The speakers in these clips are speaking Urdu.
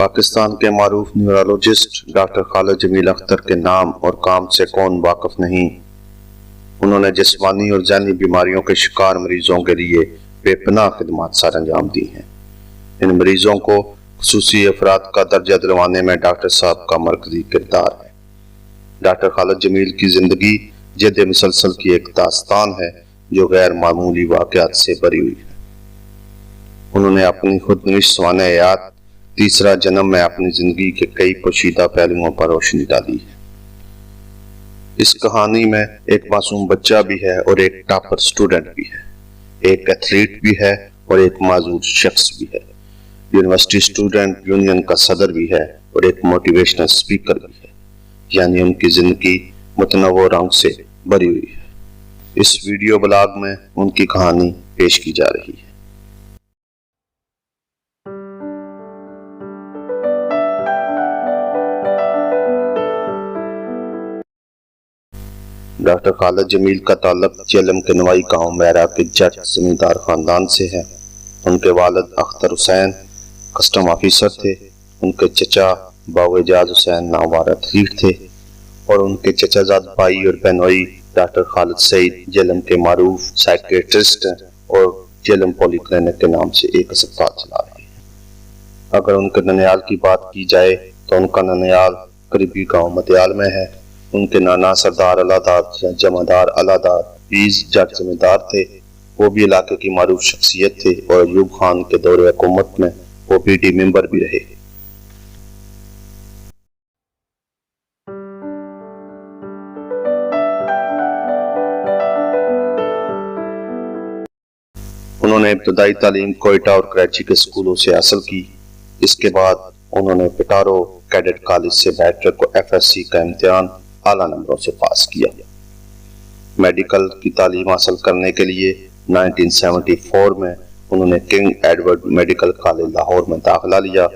پاکستان کے معروف نیورولوجسٹ ڈاکٹر خالد جمیل اختر کے نام اور کام سے کون واقف نہیں۔ انہوں نے جسمانی اور ذہنی بیماریوں کے شکار مریضوں کے لیے بے پناہ خدمات سر انجام دی ہیں۔ ان مریضوں کو خصوصی افراد کا درجہ دلوانے میں ڈاکٹر صاحب کا مرکزی کردار ہے۔ ڈاکٹر خالد جمیل کی زندگی جد مسلسل کی ایک داستان ہے جو غیر معمولی واقعات سے بری ہوئی ہے۔ انہوں نے اپنی خود نوشت سوانح حیات تیسرا جنم میں اپنی زندگی کے کئی پوشیدہ پہلوؤں پر روشنی ڈالی ہے۔ اس کہانی میں ایک معصوم بچہ بھی ہے اور ایک ٹاپر سٹوڈنٹ بھی ہے، ایک ایتھلیٹ بھی ہے اور ایک معذور شخص بھی ہے، یونیورسٹی سٹوڈنٹ یونین کا صدر بھی ہے اور ایک موٹیویشنل سپیکر بھی ہے، یعنی ان کی زندگی متنوع رنگ سے بری ہوئی ہے۔ اس ویڈیو بلاگ میں ان کی کہانی پیش کی جا رہی ہے۔ ڈاکٹر خالد جمیل کا تعلق جہلم کے نوائی گاؤں میرا کے جٹ زمیندار خاندان سے ہے۔ ان کے والد اختر حسین کسٹم آفیسر تھے، ان کے چچا باو اعجاز حسین نامور ایتھلیٹ تھے اور ان کے چچا زاد بھائی اور بہنوئی ڈاکٹر خالد سعید جہلم کے معروف سائیکیٹرسٹ ہیں اور جہلم پولی کلینک کے نام سے ایک اسپتال چلا رہے ہیں۔ اگر ان کے ننیال کی بات کی جائے تو ان کا ننیال قریبی گاؤں مدیال میں ہے۔ ان کے نانا سردار علاداد یا جمعدار علاداد بیز جٹ زمیندار تھے، وہ بھی علاقے کی معروف شخصیت تھے اور ایوب خان کے دور حکومت میں وہ پی ڈی ممبر بھی رہے۔ انہوں نے ابتدائی تعلیم کوئٹہ اور کراچی کے اسکولوں سے حاصل کی۔ اس کے بعد انہوں نے پٹارو کیڈٹ کالج سے میٹرک اور ایف ایس سی کا امتحان اعلیٰ نمبروں سے پاس کیا۔ میڈیکل کی تعلیم حاصل کرنے کے لیے 1974 میں انہوں نے king Edward medical college Lahore میں داخلہ لیا۔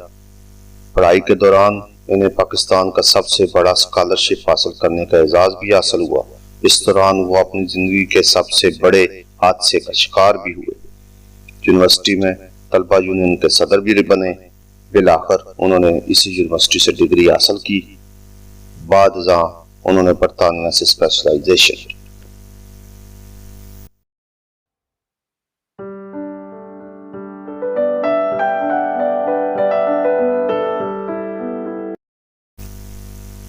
پڑھائی کے دوران انہیں پاکستان کا سب سے بڑا اسکالرشپ حاصل کرنے کا اعزاز بھی حاصل ہوا۔ اس دوران وہ اپنی زندگی کے سب سے بڑے حادثے کا شکار بھی ہوئے۔ یونیورسٹی میں طلبہ یونین کے صدر بھی بنے۔ بالآخر انہوں نے اسی یونیورسٹی سے ڈگری حاصل کی۔ بعد ازاں انہوں نے برطانیہ سے اسپیشلائزیشن۔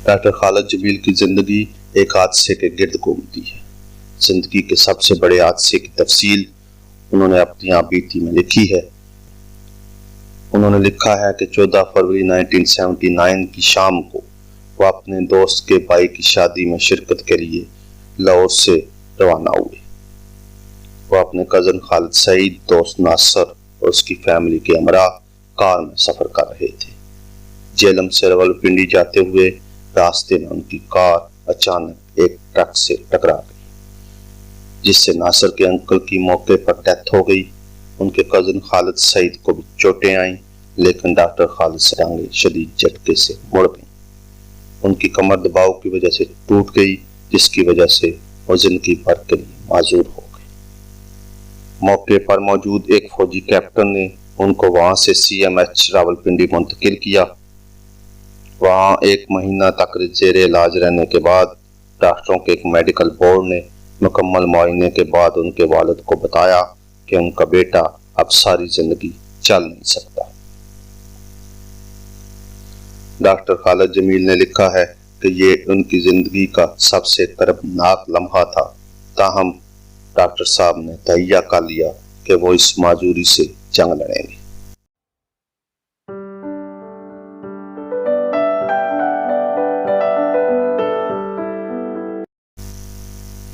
ڈاکٹر خالد جمیل کی زندگی ایک حادثے کے گرد گھومتی ہے۔ زندگی کے سب سے بڑے حادثے کی تفصیل انہوں نے اپنی آپ بیتی میں لکھی ہے۔ انہوں نے لکھا ہے کہ 14 فروری 1979 کی شام کو وہ اپنے دوست کے بھائی کی شادی میں شرکت کے لیے لاہور سے روانہ ہوئے۔ وہ اپنے کزن خالد سعید، دوست ناصر اور اس کی فیملی کے ہمراہ کار میں سفر کر رہے تھے۔ جہلم سے راولپنڈی جاتے ہوئے راستے میں ان کی کار اچانک ایک ٹرک سے ٹکرا گئی، جس سے ناصر کے انکل کی موقع پر ڈیتھ ہو گئی۔ ان کے کزن خالد سعید کو بھی چوٹیں آئیں، لیکن ڈاکٹر خالد سے ٹانگیں شدید جھٹکے سے مڑ گئیں۔ ان کی کمر دباؤ کی وجہ سے ٹوٹ گئی، جس کی وجہ سے وہ زندگی بھر کے لیے معذور ہو گئے۔ موقع پر موجود ایک فوجی کیپٹن نے ان کو وہاں سے سی ایم ایچ راولپنڈی منتقل کیا۔ وہاں 1 مہینہ تک زیر علاج رہنے کے بعد ڈاکٹروں کے ایک میڈیکل بورڈ نے مکمل معائنے کے بعد ان کے والد کو بتایا کہ ان کا بیٹا اب ساری زندگی چل نہیں سکتا۔ ڈاکٹر خالد جمیل نے لکھا ہے کہ یہ ان کی زندگی کا سب سے دردناک لمحہ تھا، تاہم ڈاکٹر صاحب نے تہیہ کر لیا کہ وہ اس معذوری سے جنگ لڑیں گے۔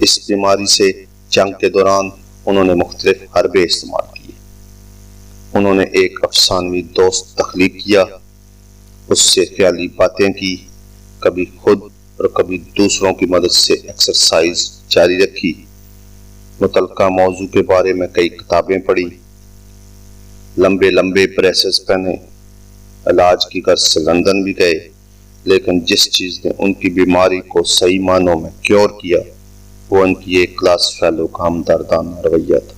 اس بیماری سے جنگ کے دوران انہوں نے مختلف حربے استعمال کیے۔ انہوں نے ایک افسانوی دوست تخلیق کیا، اس سے خیالی باتیں کی، کبھی خود اور کبھی دوسروں کی مدد سے ایکسرسائز جاری رکھی، متعلقہ موضوع کے بارے میں کئی کتابیں پڑھی، لمبے لمبے بریسز پہنے، علاج کی غرض سے لندن بھی گئے، لیکن جس چیز نے ان کی بیماری کو صحیح معنوں میں کیور کیا وہ ان کی ایک کلاس فیلو کا ہمدردانہ رویہ تھا،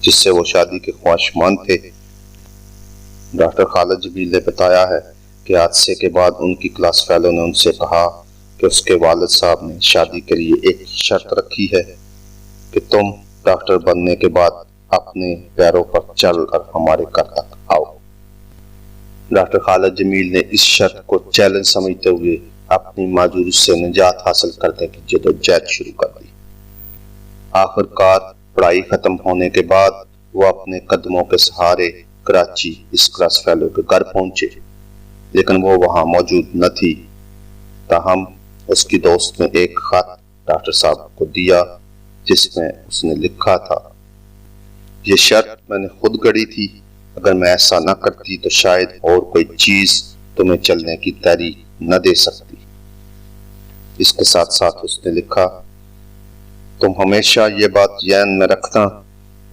جس سے وہ شادی کے خواہشمند تھے۔ ڈاکٹر خالد جمیل نے بتایا ہے کہ حادثے کے بعد ان کی کلاس فیلو نے ان سے کہا کہ اس کے والد صاحب نے شادی کے لیے ایک شرط رکھی ہے کہ تم ڈاکٹر بننے کے بعد اپنے پیروں پر چل کر ہمارے گھر تک آؤ۔ ڈاکٹر خالد جمیل نے اس شرط کو چیلنج سمجھتے ہوئے اپنی ماجوری سے نجات حاصل کرنے کی جدوجہد شروع کر دی۔ آخر کار پڑھائی ختم ہونے کے بعد وہ اپنے قدموں کے سہارے کراچی اس کلاس فیلو کے گھر پہنچے، لیکن وہ وہاں موجود نہ تھی۔ تاہم اس کی دوست نے ایک خط ڈاکٹر صاحب کو دیا جس میں اس نے لکھا تھا، یہ شرط میں نے خود گڑی تھی، اگر میں ایسا نہ کرتی تو شاید اور کوئی چیز تمہیں چلنے کی تحریک نہ دے سکتی۔ اس کے ساتھ ساتھ اس نے لکھا، تم ہمیشہ یہ بات ذہن میں رکھنا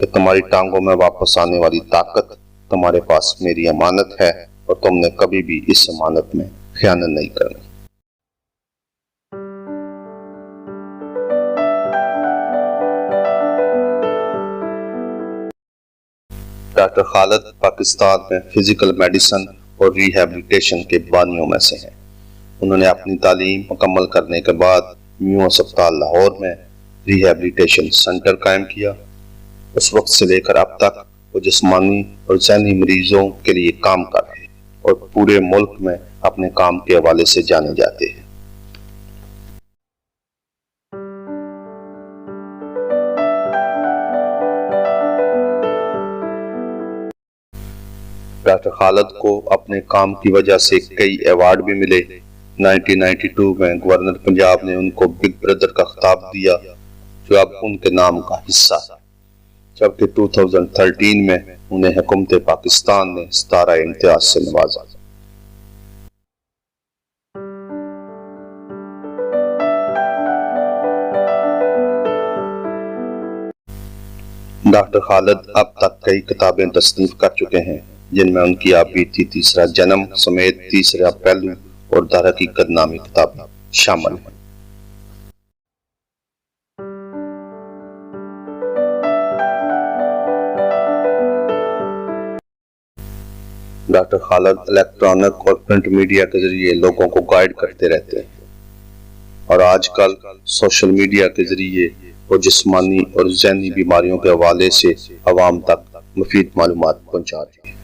کہ تمہاری ٹانگوں میں واپس آنے والی طاقت تمہارے پاس میری امانت ہے اور تم نے کبھی بھی اس امانت میں خیانت نہیں کرنی۔ ڈاکٹر خالد پاکستان میں فزیکل میڈیسن اور ریہیبلیٹیشن کے بانیوں میں سے ہیں۔ انہوں نے اپنی تعلیم مکمل کرنے کے بعد میو اسپتال لاہور میں ریہیبلیٹیشن سینٹر قائم کیا۔ اس وقت سے لے کر اب تک وہ جسمانی اور ذہنی مریضوں کے لیے کام کر رہے ہیں اور پورے ملک میں اپنے کام کے حوالے سے جانے جاتے ہیں۔ ڈاکٹر خالد کو اپنے کام کی وجہ سے کئی ایوارڈ بھی ملے۔ 1992 میں گورنر پنجاب نے ان کو بگ بردر کا خطاب دیا جو اب ان کے نام کا حصہ ہے، جبکہ 2013 میں انہیں حکومت پاکستان نے ستارہ امتیاز سے نوازا۔ ڈاکٹر خالد اب تک کئی کتابیں تصنیف کر چکے ہیں، جن میں ان کی آپ بیتی تیسرا جنم سمیت تیسرا پہلو اور در حقیقت نامی کتابیں شامل ہیں۔ ڈاکٹر خالد الیکٹرانک اور پرنٹ میڈیا کے ذریعے لوگوں کو گائیڈ کرتے رہتے ہیں اور آج کل سوشل میڈیا کے ذریعے وہ جسمانی اور ذہنی بیماریوں کے حوالے سے عوام تک مفید معلومات پہنچا رہے ہیں۔